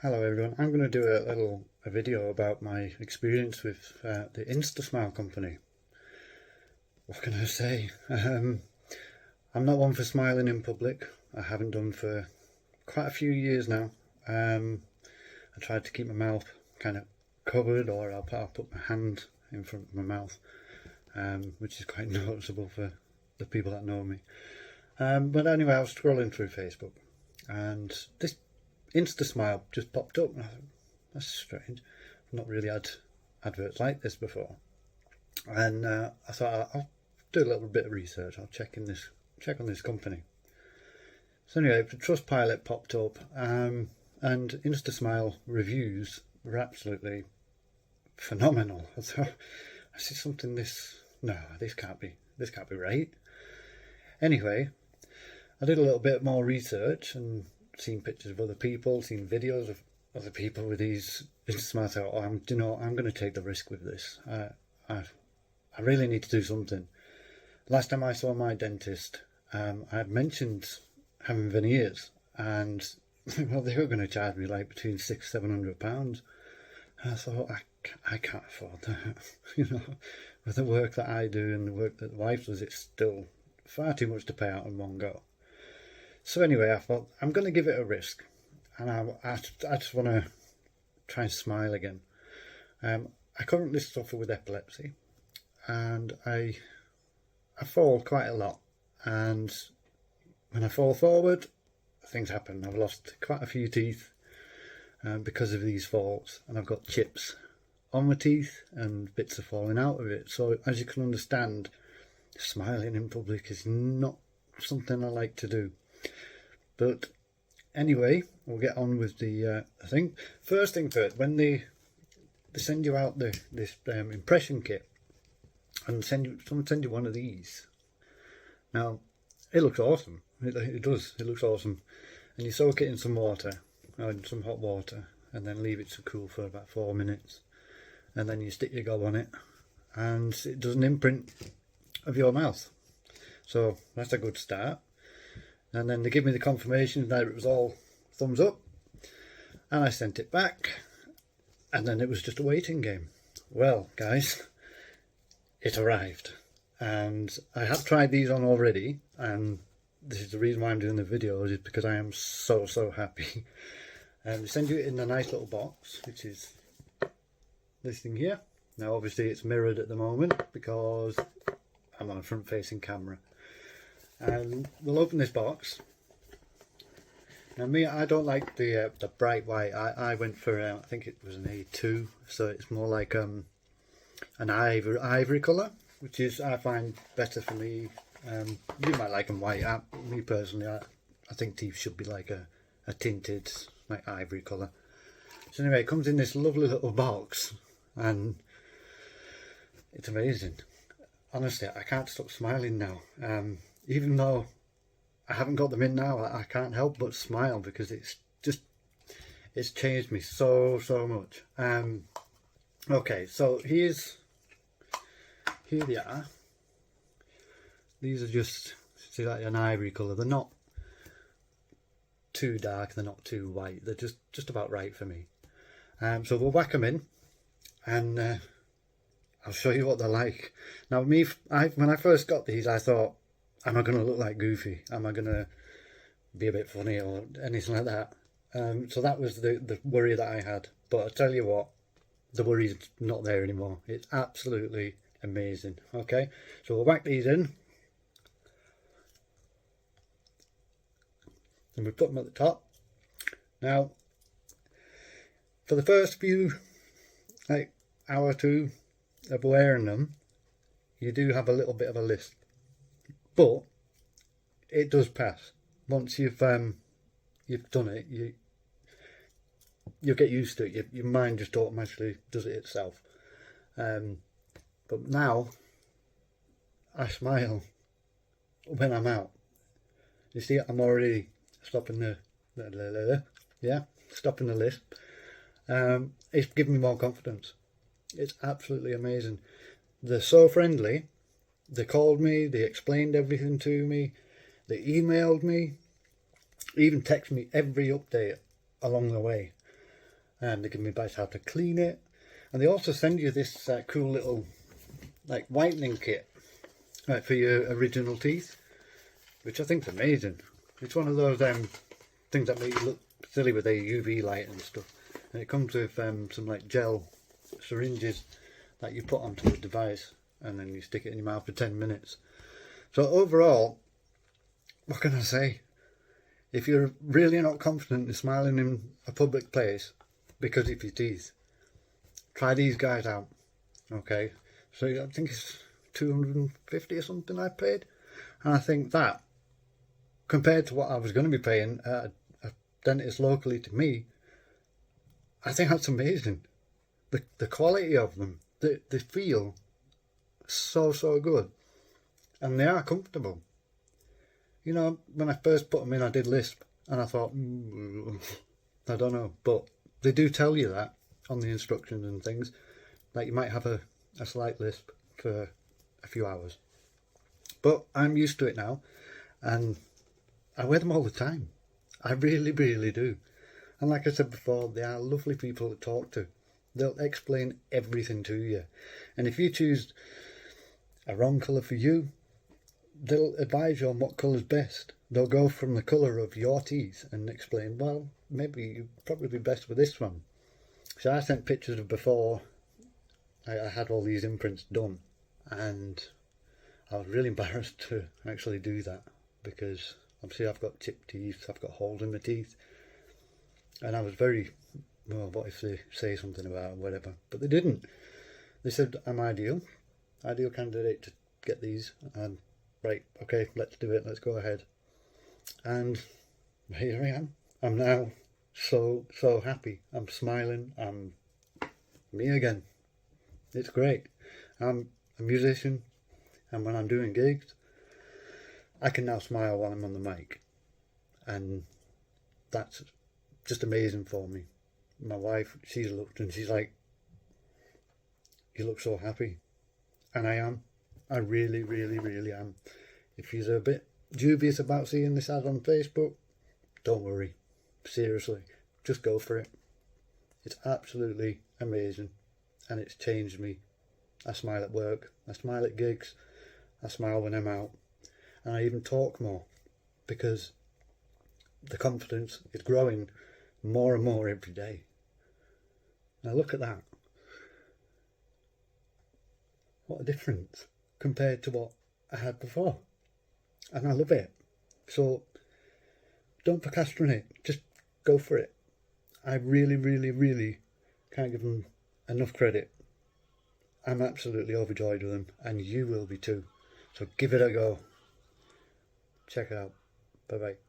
Hello everyone, I'm going to do a video about my experience with the instasmile company. What can I say? I'm not one for smiling in public. I haven't done for quite a few years now. I tried to keep my mouth kind of covered, or I'll put my hand in front of my mouth, which is quite noticeable for the people that know me. But anyway, I was scrolling through Facebook and this instasmile just popped up and I thought, that's strange. I've not really had adverts like this before. And I thought I'll do a little bit of research. I'll check on this company. So anyway, the Trustpilot popped up, and instasmile reviews were absolutely phenomenal. I thought, I see something this can't be right. Anyway, I did a little bit more research and seen pictures of other people, seen videos of other people with these instasmiles. I thought, I'm going to take the risk with this. I really need to do something. Last time I saw my dentist, I had mentioned having veneers, and well, they were going to charge me like between £600–700. And I thought, I can't afford that. With the work that I do and the work that the wife does, it's still far too much to pay out in one go. So anyway, I thought, I'm going to give it a risk, and I just want to try and smile again. I currently suffer with epilepsy, and I fall quite a lot, and when I fall forward, things happen. I've lost quite a few teeth because of these falls, and I've got chips on my teeth and bits are falling out of it. So as you can understand, smiling in public is not something I like to do. But anyway, we'll get on with the thing. First thing first, when they send you out this impression kit, and someone send you one of these. Now, it looks awesome. It does. It looks awesome. And you soak it in some water, in some hot water, and then leave it to cool for about 4 minutes. And then you stick your gob on it, and it does an imprint of your mouth. So that's a good start. And then they give me the confirmation that it was all thumbs up, and I sent it back, and then it was just a waiting game. Well, guys, it arrived, and I have tried these on already, and this is the reason why I'm doing the video, is because I am so happy. And they send you it in a nice little box, which is this thing here. Now obviously it's mirrored at the moment because I'm on a front facing camera. And we'll open this box. Now me, I don't like the bright white. I went for I think it was an A2, so it's more like an ivory colour, which is, I find, better for me. You might like them white. Me personally, I think teeth should be like a tinted, like ivory colour. So anyway, it comes in this lovely little box, and it's amazing. Honestly, I can't stop smiling now. Even though I haven't got them in now, I can't help but smile because it's changed me so much. Okay, so here they are. These are just, see, like an ivory colour. They're not too dark, they're not too white. They're just about right for me. So we'll whack them in, and I'll show you what they're like. Now when I first got these, I thought, am I going to look like Goofy? Am I going to be a bit funny or anything like that? So that was the worry that I had. But I tell you what, the worry's not there anymore. It's absolutely amazing. Okay, so we'll whack these in. And we put them at the top. Now, for the first few, like hour or two of wearing them, you do have a little bit of a lisp. But it does pass. Once you've done it, you'll get used to it. Your mind just automatically does it itself. But now I smile when I'm out. You see, I'm already stopping the lisp. It's given me more confidence. It's absolutely amazing. They're so friendly. They called me, they explained everything to me, they emailed me, even texted me every update along the way. and they give me advice how to clean it, and they also send you this cool little like whitening kit for your original teeth, which I think is amazing. It's one of those things that make you look silly with the UV light and stuff, and it comes with some like gel syringes that you put onto the device, and then you stick it in your mouth for 10 minutes. So overall, what can I say? If you're really not confident in smiling in a public place because of your teeth, try these guys out. Okay, so I think it's 250 or something I paid, and I think that, compared to what I was going to be paying at a dentist locally to me, I think that's amazing. The quality of them, they feel so good, and they are comfortable. You know, when I first put them in, I did lisp, and I thought, I don't know, but they do tell you that on the instructions and things, that you might have a slight lisp for a few hours. But I'm used to it now, and I wear them all the time. I really do. And like I said before, they are lovely people to talk to. They'll explain everything to you. And if you choose a wrong colour for you, they'll advise you on what colour's best. They'll go from the colour of your teeth and explain, well, maybe you'd probably be best with this one. So I sent pictures of before I had all these imprints done, and I was really embarrassed to actually do that, because obviously I've got chipped teeth, I've got holes in my teeth, and I was very, well, what if they say something about it, whatever, but they didn't. They said I'm ideal candidate to get these, and right, okay, let's do it, let's go ahead. And here I am. I'm now so happy. I'm smiling. I'm me again. It's great. I'm a musician, and when I'm doing gigs, I can now smile while I'm on the mic, and that's just amazing for me. My wife, she's looked and she's like, you look so happy. And I am. I really am. If you're a bit dubious about seeing this ad on Facebook, don't worry. Seriously, just go for it. It's absolutely amazing, and it's changed me. I smile at work, I smile at gigs, I smile when I'm out, and I even talk more, because the confidence is growing more and more every day. Now look at that. What a difference compared to what I had before. And I love it. So don't procrastinate. Just go for it. I really can't give them enough credit. I'm absolutely overjoyed with them, and you will be too. So give it a go. Check it out. Bye bye.